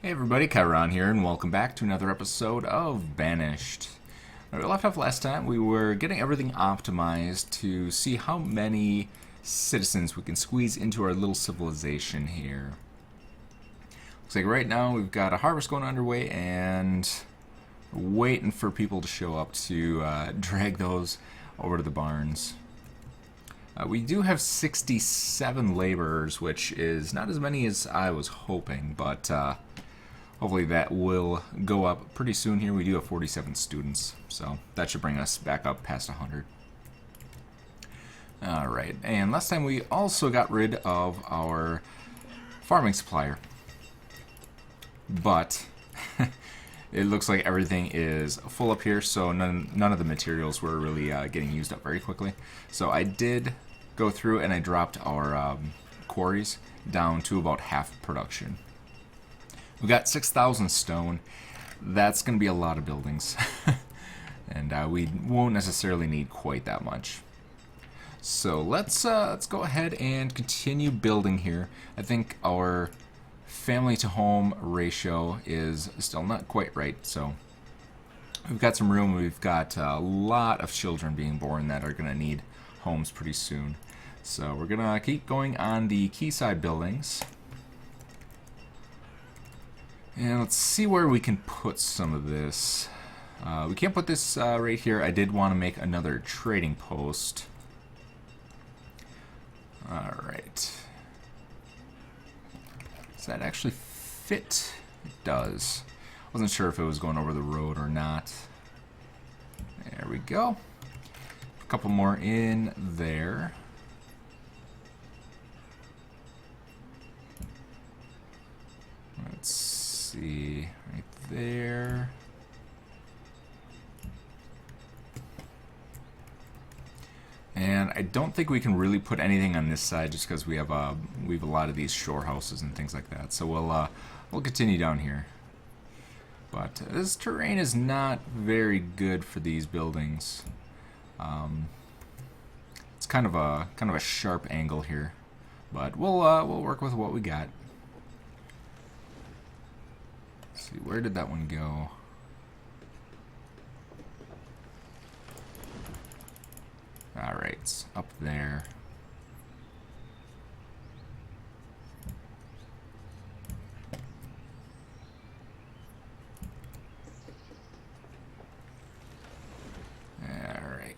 Hey everybody, Chiron here, and welcome back to another episode of Banished. When we left off last time, we were getting everything optimized to see how many citizens we can squeeze into our little civilization here. Looks like right now we've got a harvest going underway, and we're waiting for people to show up to drag those over to the barns. We do have 67 laborers, which is not as many as I was hoping, but hopefully that will go up pretty soon here. We do have 47 students, so that should bring us back up past 100. Alright, and last time we also got rid of our farming supplier. But it looks like everything is full up here, so none of the materials were really getting used up very quickly. So I did go through and I dropped our quarries down to about half production. We got 6,000 stone. That's going to be a lot of buildings. And we won't necessarily need quite that much. So let's go ahead and continue building here. I think our family to home ratio is still not quite right, so we've got some room. We've got a lot of children being born that are going to need homes pretty soon. So we're going to keep going on the quayside buildings. And let's see where we can put some of this. We can't put this right here. I did want to make another trading post. Alright. Does that actually fit? It does. Wasn't sure if it was going over the road or not. There we go. A couple more in there. Let's see, right there. And I don't think we can really put anything on this side just because we have a lot of these shore houses and things like that. So we'll continue down here. But this terrain is not very good for these buildings. It's kind of a sharp angle here, but we'll work with what we got. Let's see, where did that one go? Alright, it's up there. Alright.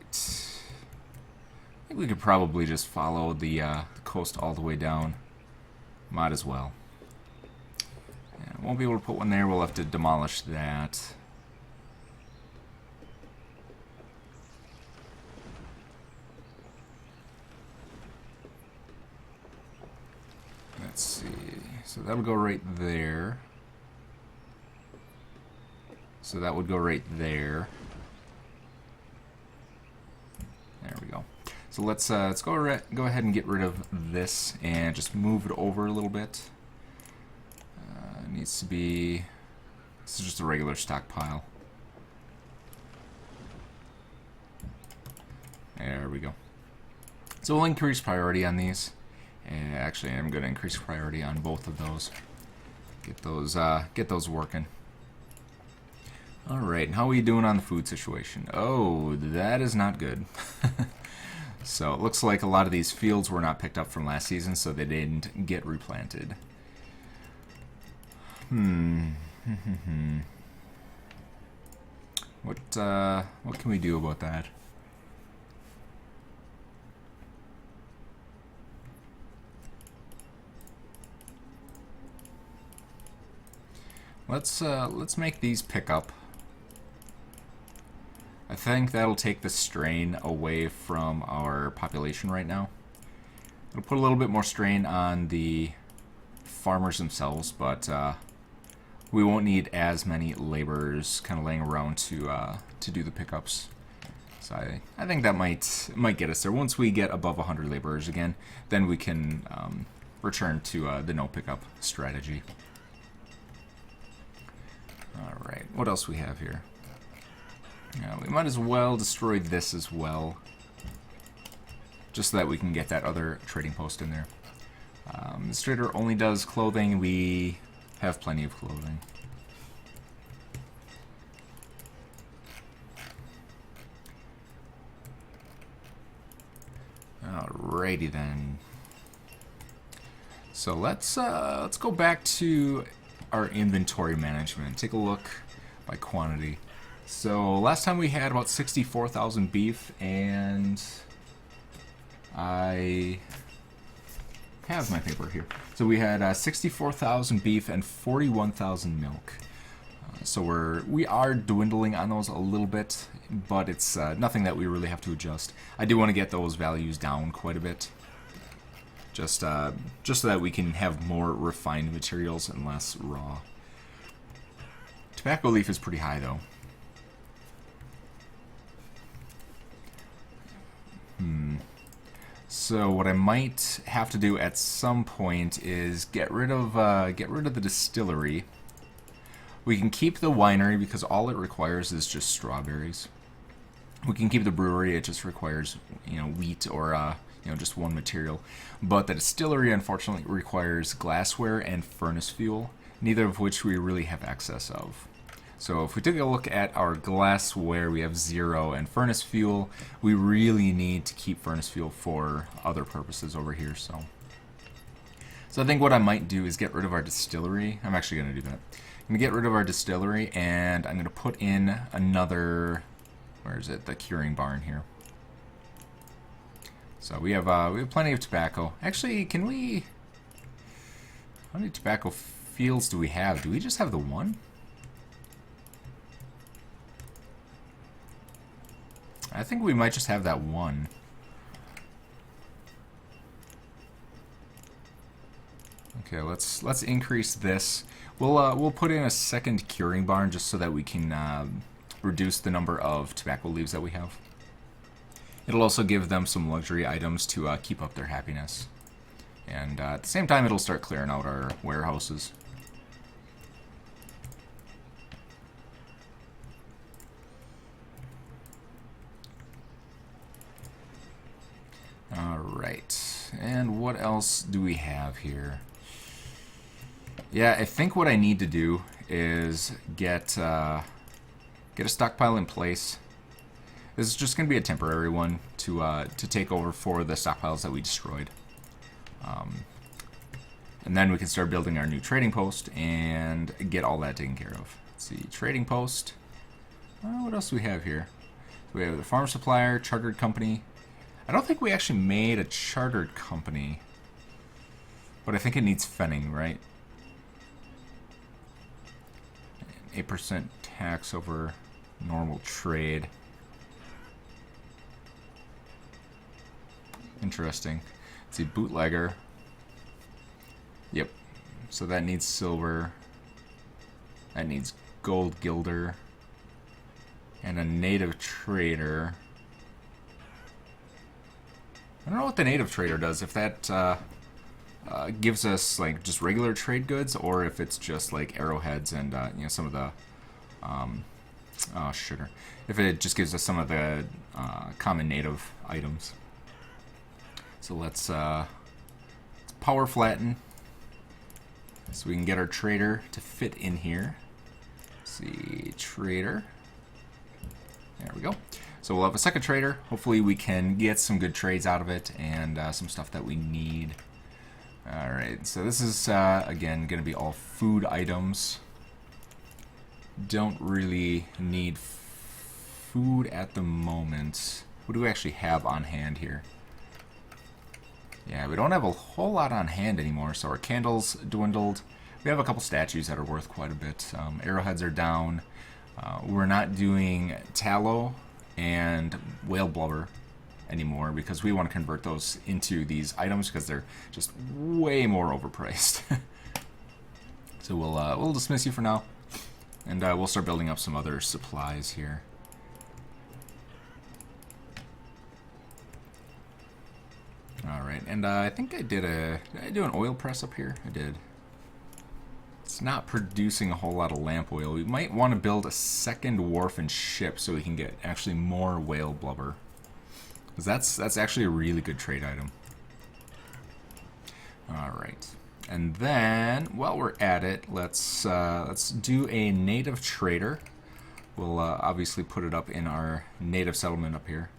I think we could probably just follow the coast all the way down. Might as well. Yeah, won't be able to put one there. We'll have to demolish that. Let's see. So that'll go right there. So that would go right there. There we go. So let's go ahead and get rid of this and just move it over a little bit. It needs to be. This is just a regular stockpile. There we go. So we'll increase priority on these. And actually, I'm going to increase priority on both of those. Get those working. All right, and how are we doing on the food situation? Oh, that is not good. So it looks like a lot of these fields were not picked up from last season, so they didn't get replanted. What can we do about that? Let's make these pick up. I think that'll take the strain away from our population right now. It'll put a little bit more strain on the farmers themselves, but we won't need as many laborers kind of laying around to do the pickups. So I think that might get us there. Once we get above 100 laborers again, then we can return to the no pickup strategy. Alright, what else we have here? Yeah, we might as well destroy this as well, just so that we can get that other trading post in there. This trader only does clothing. We have plenty of clothing. Alrighty then. So let's go back to our inventory management. Take a look by quantity. So last time we had about 64,000 beef, and I have my paper here. So we had 64,000 beef and 41,000 milk. So we are dwindling on those a little bit, but it's nothing that we really have to adjust. I do want to get those values down quite a bit, just so that we can have more refined materials and less raw. Tobacco leaf is pretty high though. So what I might have to do at some point is get rid of the distillery. We can keep the winery because all it requires is just strawberries. We can keep the brewery; it just requires, wheat or just one material. But the distillery unfortunately requires glassware and furnace fuel, neither of which we really have access of. So if we take a look at our glassware, we have 0, and furnace fuel, we really need to keep furnace fuel for other purposes over here. So I think what I might do is get rid of our distillery. I'm actually going to do that. I'm going to get rid of our distillery, and I'm going to put in another, where is it, the curing barn here. So we have plenty of tobacco. Actually, can we, how many tobacco fields do we have? Do we just have the one? I think we might just have that one. Okay, let's increase this. We'll put in a second curing barn just so that we can reduce the number of tobacco leaves that we have. It'll also give them some luxury items to keep up their happiness, and at the same time, it'll start clearing out our warehouses. Alright, and what else do we have here? Yeah, I think what I need to do is get a stockpile in place. This is just going to be a temporary one to take over for the stockpiles that we destroyed. And then we can start building our new trading post and get all that taken care of. Let's see, trading post. What else do we have here? We have the farm supplier, chartered company. I don't think we actually made a chartered company, but I think it needs fenning, right? 8% tax over normal trade. Interesting. Let's see, bootlegger. Yep. So that needs silver. That needs gold gilder. And a native trader. I don't know what the native trader does, if that gives us like just regular trade goods, or if it's just like arrowheads and some of the sugar. If it just gives us some of the common native items. So let's power flatten so we can get our trader to fit in here. Let's see, trader. There we go. So we'll have a second trader. Hopefully we can get some good trades out of it and some stuff that we need. Alright, so this is, again, going to be all food items. Don't really need food at the moment. What do we actually have on hand here? Yeah, we don't have a whole lot on hand anymore, so our candles dwindled. We have a couple statues that are worth quite a bit. Arrowheads are down. We're not doing tallow and whale blubber anymore because we want to convert those into these items because they're just way more overpriced. So we'll dismiss you for now, and we'll start building up some other supplies here. All right, and I think did I do an oil press up here? I did. It's not producing a whole lot of lamp oil. We might want to build a second wharf and ship so we can get actually more whale blubber, because that's actually a really good trade item. All right, And then, while we're at it, let's do a native trader. We'll obviously put it up in our native settlement up here.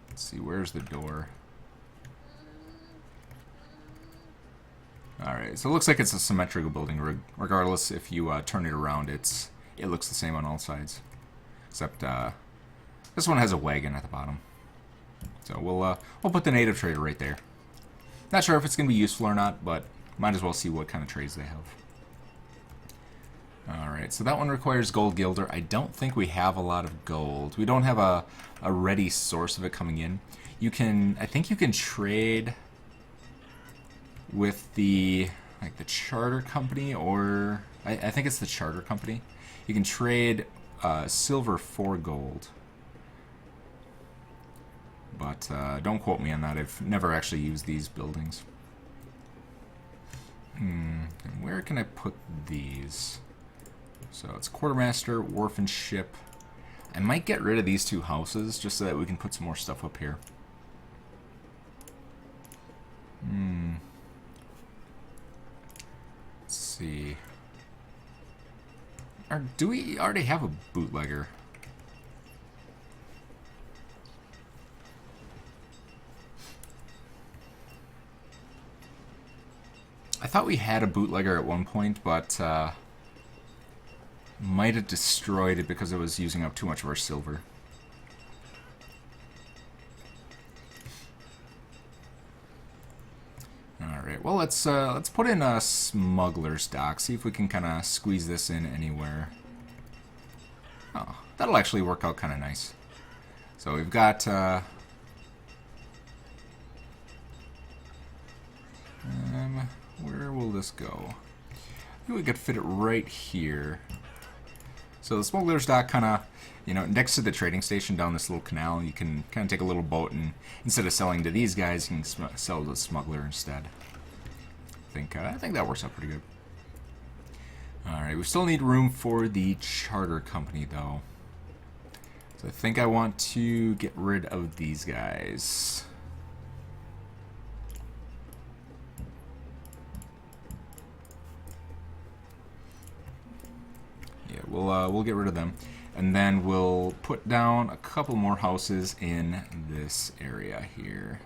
Let's see, where's the door? Alright, so it looks like it's a symmetrical building. Regardless, if you turn it around, it looks the same on all sides. Except this one has a wagon at the bottom. So we'll put the native trader right there. Not sure if it's going to be useful or not, but might as well see what kind of trades they have. Alright, so that one requires gold gilder. I don't think we have a lot of gold. We don't have a ready source of it coming in. I think you can trade with the charter company, or I think it's the charter company. You can trade silver for gold. But don't quote me on that. I've never actually used these buildings. And where can I put these? So it's quartermaster, wharf, and ship. I might get rid of these two houses just so that we can put some more stuff up here. Let's see. Or do we already have a bootlegger? I thought we had a bootlegger at one point, but might have destroyed it because it was using up too much of our silver. Alright, well let's put in a smuggler's dock, see if we can kind of squeeze this in anywhere. Oh, that'll actually work out kind of nice. So we've got where will this go? I think we could fit it right here. So the smuggler's dock kind of, next to the trading station down this little canal, you can kind of take a little boat and instead of selling to these guys, you can sell to the smuggler instead. I think that works out pretty good. Alright, we still need room for the charter company though. So I think I want to get rid of these guys. Yeah, we'll get rid of them. And then we'll put down a couple more houses in this area here.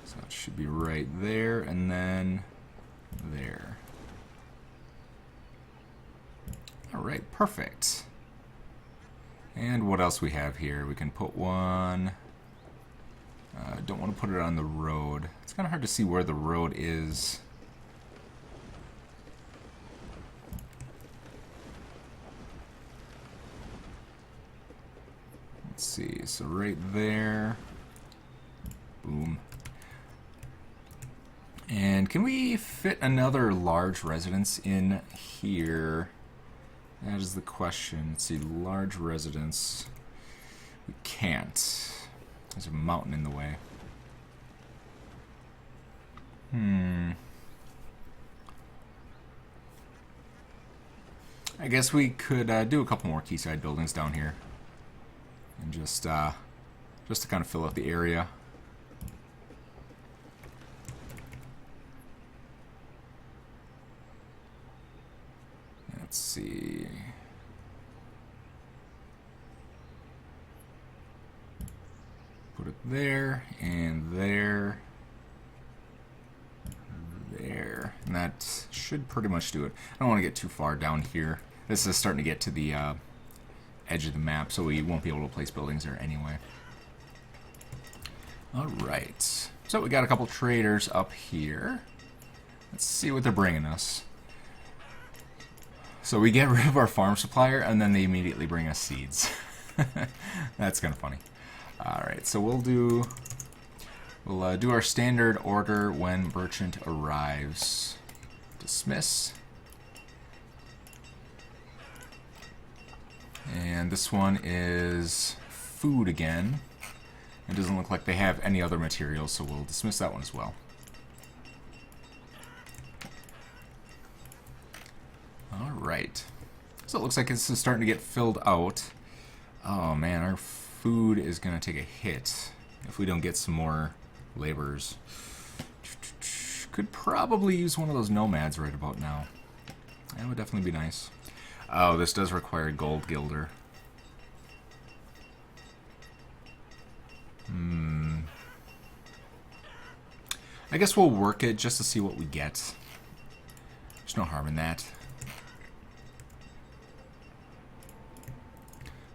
So it should be right there and then there. Alright, perfect. And what else we have here? We can put one. Don't want to put it on the road. It's kind of hard to see where the road is. Let's see, so right there. Boom. And can we fit another large residence in here? That is the question. Let's see, large residence. We can't. There's a mountain in the way. I guess we could do a couple more quayside buildings down here. And just to kind of fill out the area. Let's see. Put it there and there. There. And that should pretty much do it. I don't want to get too far down here. This is starting to get to the edge of the map, so we won't be able to place buildings there anyway. Alright. So we got a couple traders up here. Let's see what they're bringing us. So we get rid of our farm supplier, and then they immediately bring us seeds. That's kind of funny. Alright, so we'll do our standard order when merchant arrives. Dismiss. And this one is food again. It doesn't look like they have any other materials, so we'll dismiss that one as well. Alright. So it looks like this is starting to get filled out. Oh man, our food is going to take a hit. if we don't get some more laborers. Could probably use one of those nomads right about now. That would definitely be nice. Oh, this does require gold gilder. I guess we'll work it just to see what we get. There's no harm in that.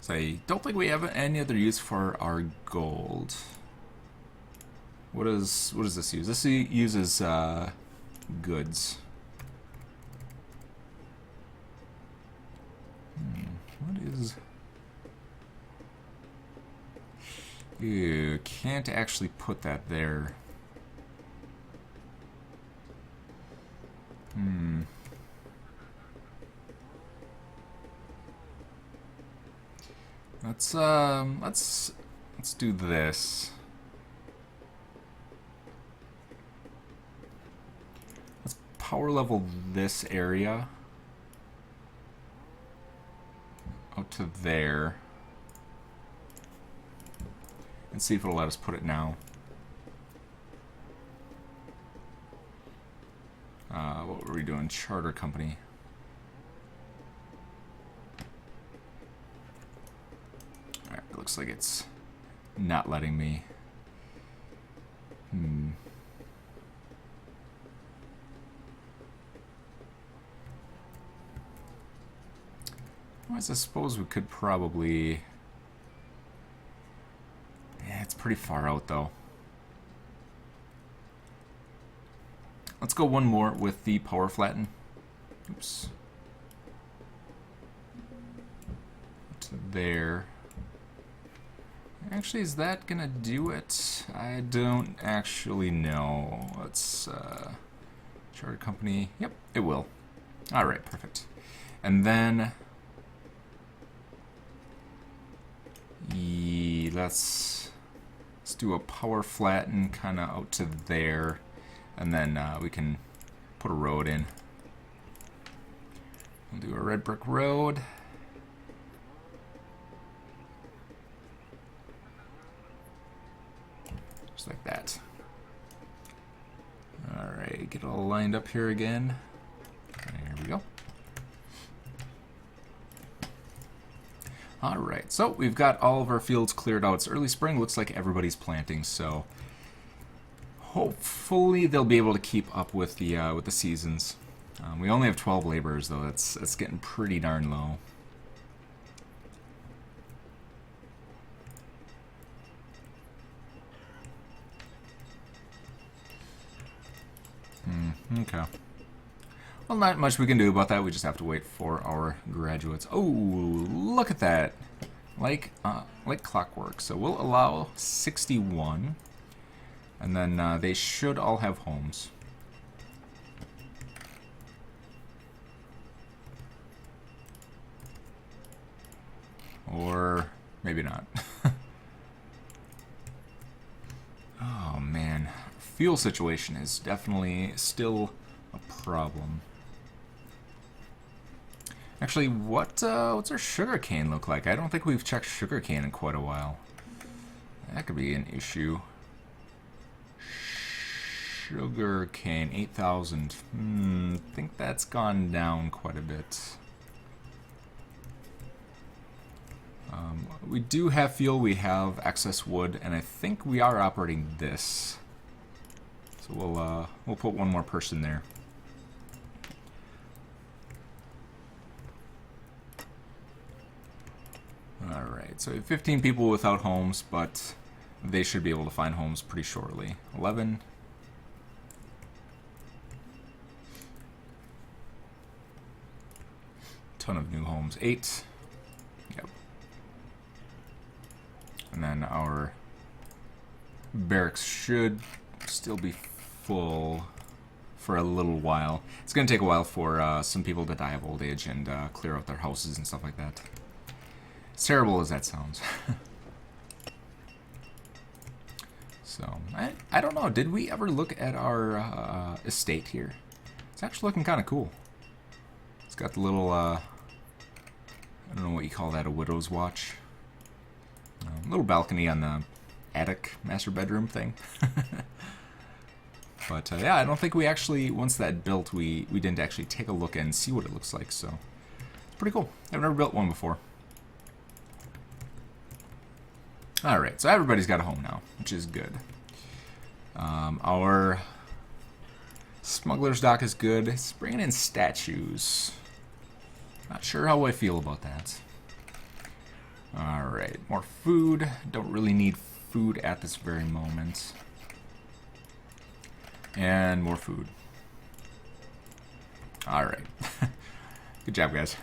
So I don't think we have any other use for our gold. What does this use? This uses goods. What is... Ew, can't actually put that there. Let's do this. Let's power level this area out to there and see if it'll let us put it now. What were we doing? Charter company. Alright, it looks like it's not letting me. Well, I suppose we could probably... Yeah, it's pretty far out though. Let's go one more with the power flatten. Oops. To there. Actually, is that gonna do it? I don't actually know. Let's charter company. Yep, it will. All right, perfect. And then let's do a power flatten kind of out to there. And then we can put a road in. We'll do a red brick road. Just like that. Alright, get all lined up here again. There we go. Alright, so we've got all of our fields cleared out. It's early spring, looks like everybody's planting, so hopefully they'll be able to keep up with the seasons. We only have 12 laborers though. That's getting pretty darn low. Okay. Well, not much we can do about that. We just have to wait for our graduates. Oh, look at that! Like clockwork. So we'll allow 61. And then they should all have homes. Or maybe not. Oh man, fuel situation is definitely still a problem. Actually, what's our sugarcane look like? I don't think we've checked sugarcane in quite a while. That could be an issue. Sugarcane, 8,000. I think that's gone down quite a bit. We do have fuel, we have excess wood, and I think we are operating this. So we'll put one more person there. Alright, so we have 15 people without homes, but they should be able to find homes pretty shortly. 11. Ton of new homes. 8. Yep. And then our barracks should still be full for a little while. It's going to take a while for some people to die of old age and clear out their houses and stuff like that. As terrible as that sounds. So, I don't know. Did we ever look at our estate here? It's actually looking kind of cool. It's got the little, I don't know what you call that, a widow's watch. Little balcony on the attic master bedroom thing. But yeah, I don't think we actually, once that built, we didn't actually take a look and see what it looks like, so it's pretty cool. I've never built one before. Alright, so everybody's got a home now, which is good. Our smuggler's dock is good. It's bringing in statues. Not sure how I feel about that. Alright, more food. Don't really need food at this very moment. And more food. Alright. Good job, guys.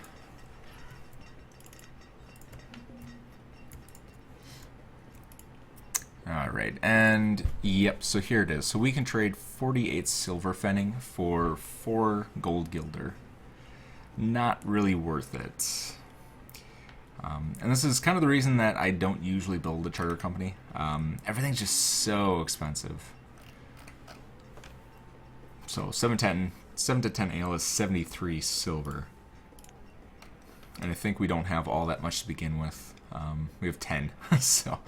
Alright, and yep, so here it is. So we can trade 48 silver fenning for 4 gold gilder. Not really worth it. And this is kind of the reason that I don't usually build a charter company. Everything's just so expensive. So 7 to 10 ale is 73 silver. And I think we don't have all that much to begin with. We have 10. So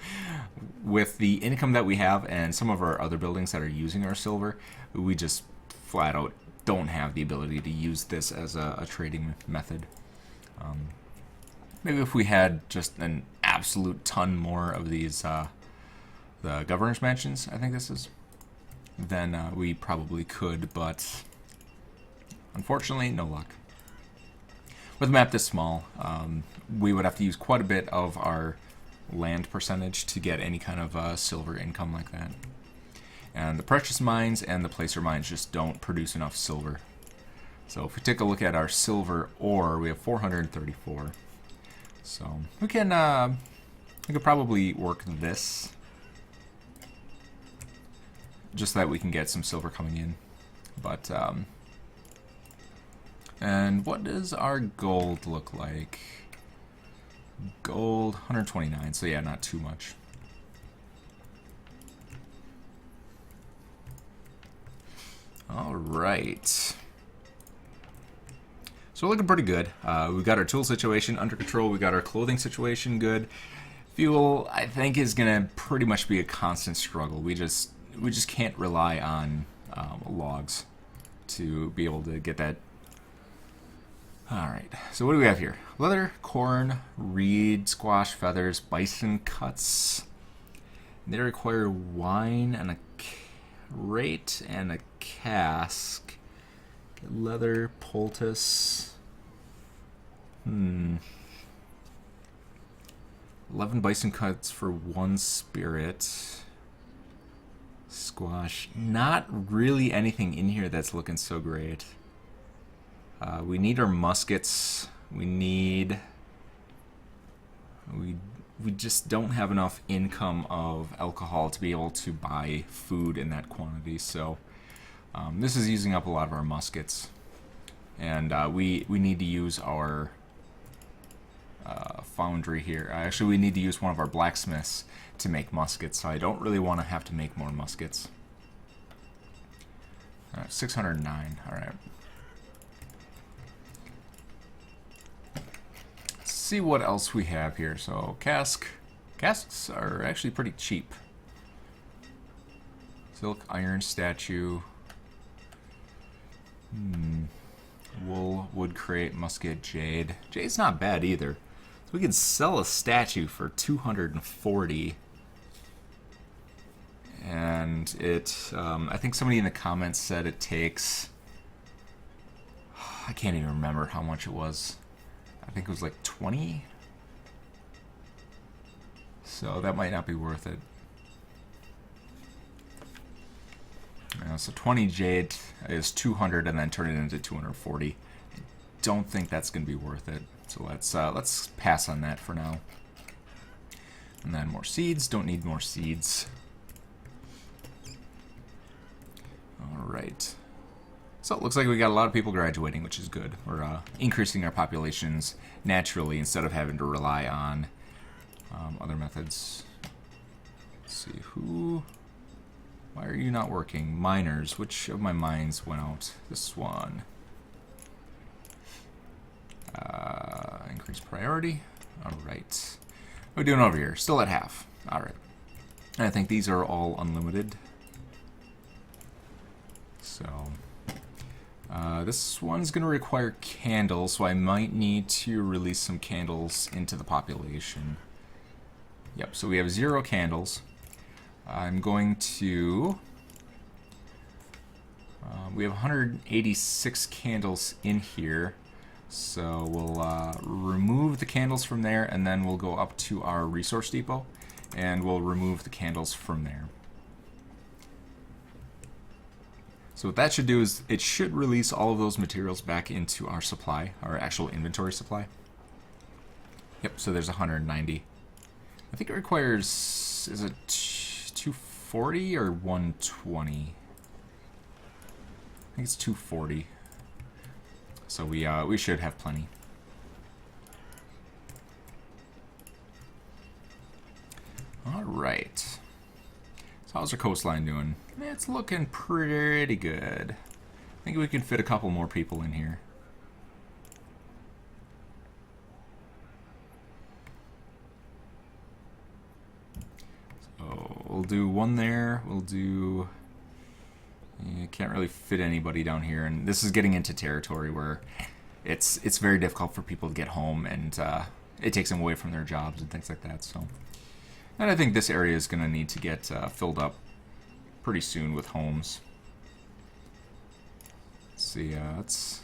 with the income that we have and some of our other buildings that are using our silver, we just flat out don't have the ability to use this as a trading method. Maybe if we had just an absolute ton more of these, the governor's mansions, I think this is, then we probably could, but unfortunately, no luck. With a map this small, we would have to use quite a bit of our land percentage to get any kind of silver income like that. And the precious mines and the placer mines just don't produce enough silver. So if we take a look at our silver ore, we have 434. So we could probably work this, just so that we can get some silver coming in. But and what does our gold look like? Gold 129. So yeah, not too much. All right. So we're looking pretty good. We got our tool situation under control. We got our clothing situation good. Fuel, I think, is gonna pretty much be a constant struggle. We just can't rely on logs to be able to get that. All right. So what do we have here? Leather, corn, reed, squash, feathers, bison cuts. They require wine and a crate and a cask. Leather, poultice. 11 bison cuts for 1 spirit. Squash. Not really anything in here that's looking so great. We need our muskets. We just don't have enough income of alcohol to be able to buy food in that quantity. So this is using up a lot of our muskets, and we need to use our foundry here. Actually, we need to use one of our blacksmiths to make muskets, so I don't really want to have to make more muskets. 609. All right. Let's see what else we have here. So casks are actually pretty cheap. Silk, iron, statue. Wool, wood crate, musket, jade. Jade's not bad either. So we can sell a statue for 240. And it, I think somebody in the comments said it takes, I can't even remember how much it was. I think it was like 20. So that might not be worth it. So 20 jade is 200 and then turn it into 240. I don't think that's going to be worth it. So let's pass on that for now. And then more seeds. Don't need more seeds. Alright. So it looks like we got a lot of people graduating, which is good. We're increasing our populations naturally instead of having to rely on other methods. Let's see, who... Why are you not working? Miners. Which of my mines went out? This one. Increase priority. Alright. What are we doing over here? Still at half. Alright. And I think these are all unlimited. So this one's going to require candles, so I might need to release some candles into the population. Yep, so we have 0 candles. I'm going to... we have 186 candles in here, so we'll remove the candles from there, and then we'll go up to our resource depot, and we'll remove the candles from there. So what that should do is it should release all of those materials back into our supply, our actual inventory supply. Yep, so there's 190. I think it requires, is it 240 or 120? I think it's 240. So we should have plenty. All right. So how's our coastline doing? It's looking pretty good. I think we can fit a couple more people in here. So we'll do one there. We'll do... You can't really fit anybody down here, and this is getting into territory where it's very difficult for people to get home, and it takes them away from their jobs and things like that. So, and I think this area is going to need to get filled up pretty soon with homes. Let's see, that's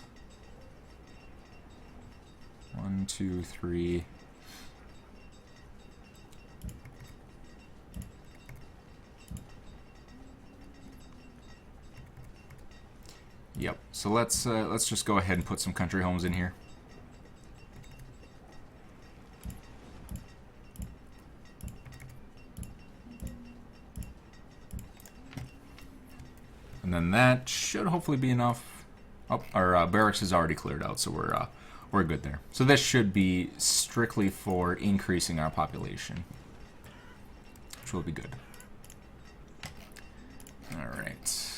1, 2, 3. Yep. So let's just go ahead and put some country homes in here. And then that should hopefully be enough. Oh, our barracks is already cleared out, so we're good there. So this should be strictly for increasing our population, which will be good. All right.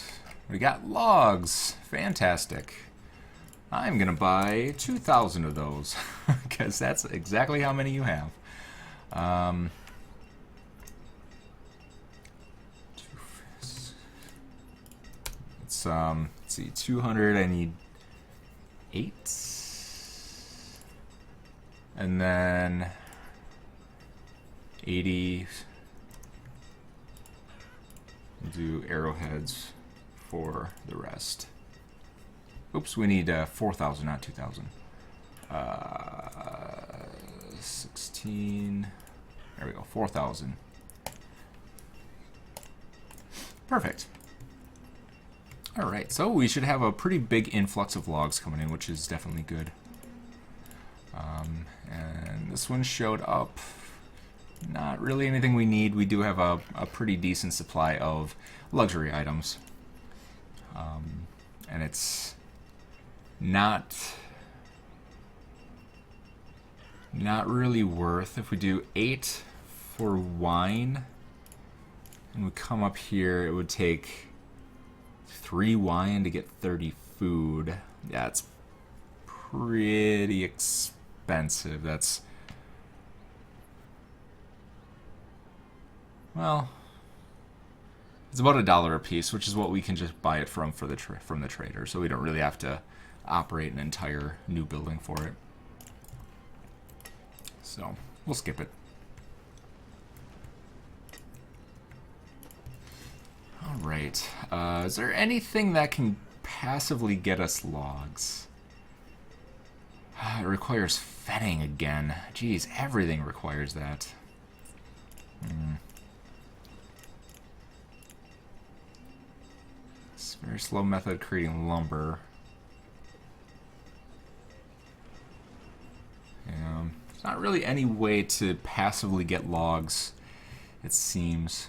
We got logs. Fantastic. I'm going to buy 2,000 of those, because that's exactly how many you have. Let's see, 200, I need 8. And then 80. We'll do arrowheads for the rest. Oops, we need 4,000, not 2,000. 16. There we go, 4,000. Perfect. All right, so we should have a pretty big influx of logs coming in, which is definitely good. And this one showed up. Not really anything we need. We do have a pretty decent supply of luxury items. And it's not really worth. If we do 8 for wine and we come up here, it would take 3 wine to get 30 food. Yeah, it's pretty expensive. That's, well, it's about $1 a piece, which is what we can just buy it from from the trader. So we don't really have to operate an entire new building for it. So we'll skip it. All right. Is there anything that can passively get us logs? It requires fetting again. Geez, everything requires that. It's a very slow method of creating lumber. There's not really any way to passively get logs, it seems.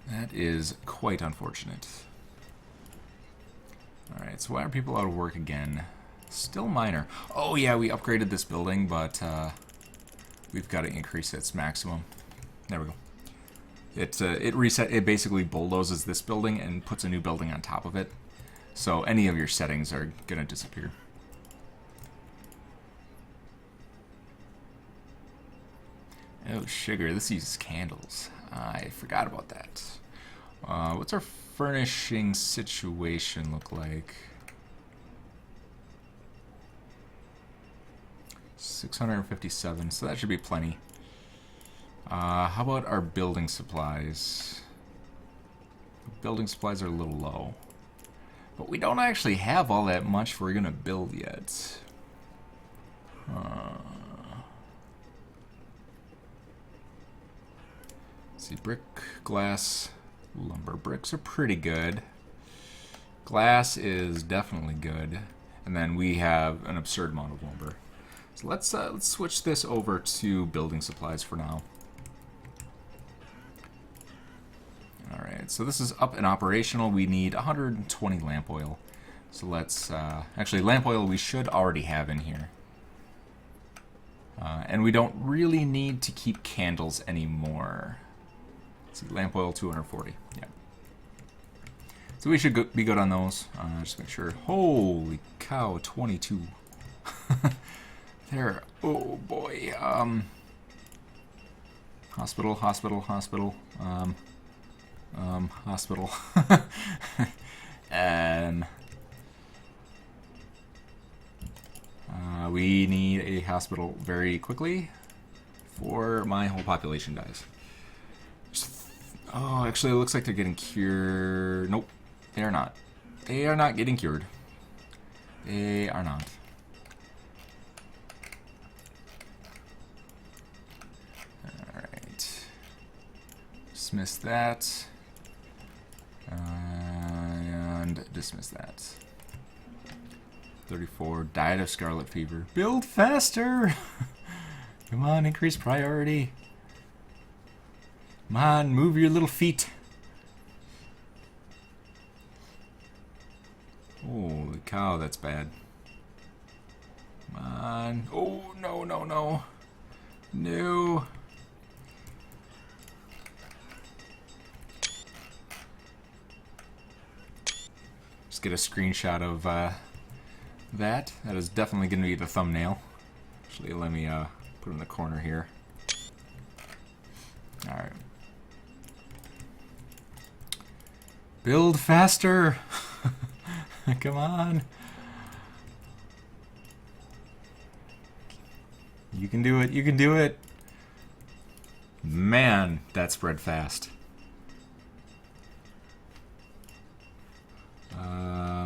That is quite unfortunate. Alright, so why are people out of work again? Still minor. Oh yeah, we upgraded this building, but we've got to increase its maximum. There we go. It basically bulldozes this building and puts a new building on top of it. So any of your settings are going to disappear. Oh, sugar. This uses candles. I forgot about that. What's our furnishing situation look like? 657, so that should be plenty. How about our building supplies? Building supplies are a little low. But we don't actually have all that much we're gonna build yet. Let's see, brick, glass, lumber. Bricks are pretty good. Glass is definitely good. And then we have an absurd amount of lumber. So let's switch this over to building supplies for now. Alright, so this is up and operational. We need 120 lamp oil. So let's, actually lamp oil we should already have in here. And we don't really need to keep candles anymore. Let's see, lamp oil 240, yeah. So we should be good on those. Just make sure. Holy cow, 22. There, oh boy. Hospital, hospital, hospital. Hospital. And we need a hospital very quickly before my whole population dies. Oh, actually, it looks like they're getting cured. Nope, they are not. They are not getting cured. They are not. Alright. Dismiss that. And dismiss that. 34, died of scarlet fever. Build faster! Come on, increase priority. Come on, move your little feet. Holy cow, that's bad. Come on. Oh, no, no, no. No. Just get a screenshot of that. That is definitely going to be the thumbnail. Actually, let me put it in the corner here. Alright. Build faster! Come on! You can do it, you can do it! Man, that spread fast.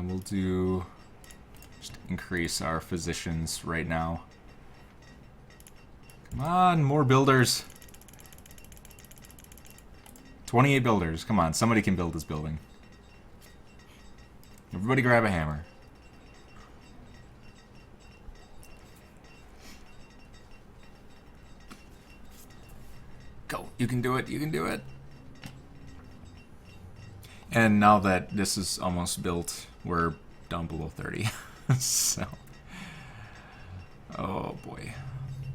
We'll do... just increase our physicians right now. Come on, more builders! 28 builders. Come on, somebody can build this building. Everybody grab a hammer. Go. You can do it. You can do it. And now that this is almost built, we're down below 30. So. Oh, boy.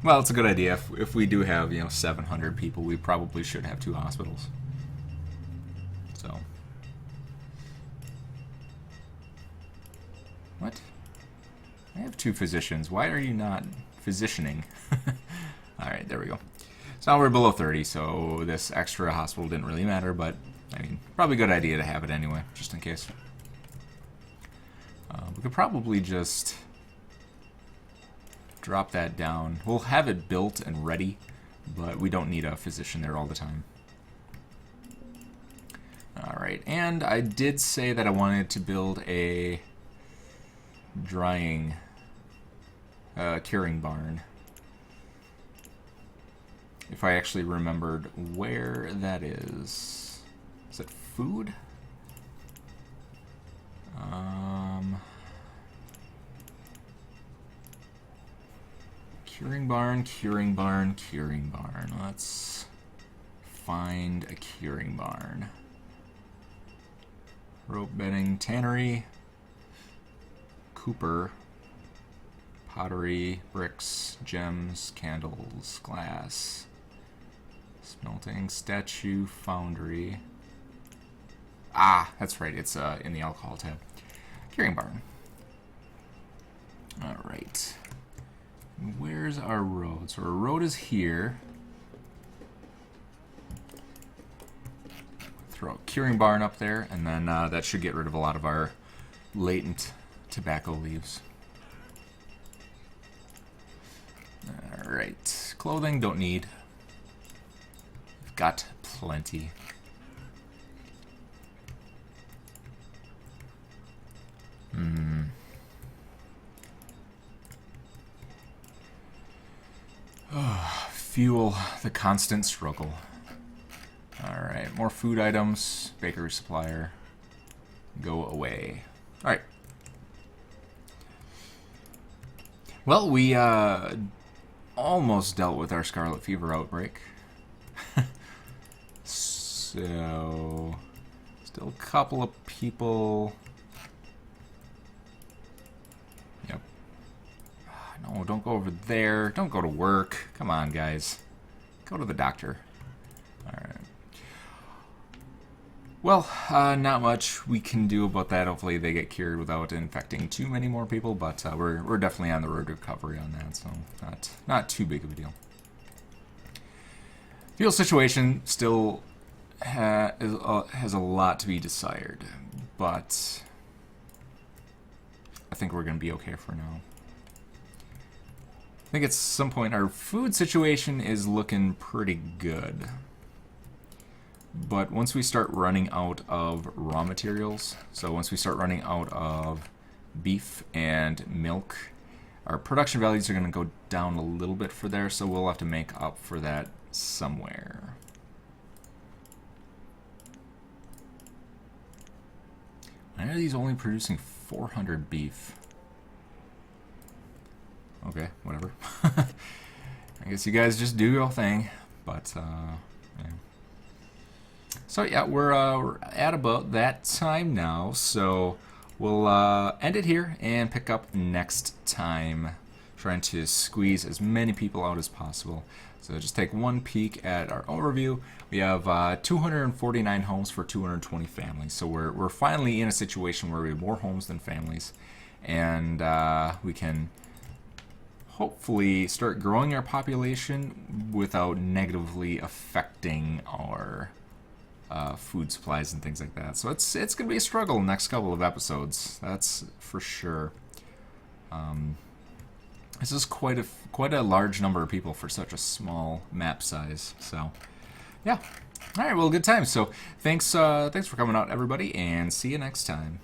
Well, it's a good idea. If we do have, 700 people, we probably should have 2 hospitals. So. What? I have 2 physicians. Why are you not physicianing? Alright, there we go. So now we're below 30, so this extra hospital didn't really matter, but, I mean, probably a good idea to have it anyway, just in case. We could probably just drop that down. We'll have it built and ready, but we don't need a physician there all the time. Alright, and I did say that I wanted to build a drying, curing barn. If I actually remembered where that is. Is it food? Curing barn, curing barn, curing barn. Let's find a curing barn. Rope bedding, tannery, cooper, pottery, bricks, gems, candles, glass, smelting, statue, foundry. Ah, that's right, it's in the alcohol tab. Curing barn. Alright. Where's our road? So our road is here. throw a curing barn up there, and then that should get rid of a lot of our latent tobacco leaves. Alright, clothing, don't need. We've got plenty. Oh, fuel, the constant struggle. Alright, more food items, bakery supplier. Go away. Alright. Well, we almost dealt with our Scarlet Fever outbreak. So, still a couple of people. Yep. No, don't go over there. Don't go to work. Come on, guys. Go to the doctor. Alright. Well, not much we can do about that. Hopefully they get cured without infecting too many more people, but we're definitely on the road to recovery on that, so not too big of a deal. Fuel situation still has a lot to be desired, but I think we're going to be okay for now. I think at some point our food situation is looking pretty good. But once we start running out of raw materials, so once we start running out of beef and milk, our production values are going to go down a little bit for there, so we'll have to make up for that somewhere. Why are these only producing 400 beef? Okay, whatever. I guess you guys just do your thing, but yeah. So yeah, we're at about that time now, so we'll end it here and pick up next time, trying to squeeze as many people out as possible. So just take one peek at our overview. We have 249 homes for 220 families, so we're finally in a situation where we have more homes than families, and we can hopefully start growing our population without negatively affecting our food supplies and things like that. So it's going to be a struggle in the next couple of episodes. That's for sure. This is quite a large number of people for such a small map size. So yeah. All right. Well, good time. So thanks for coming out, everybody, and see you next time.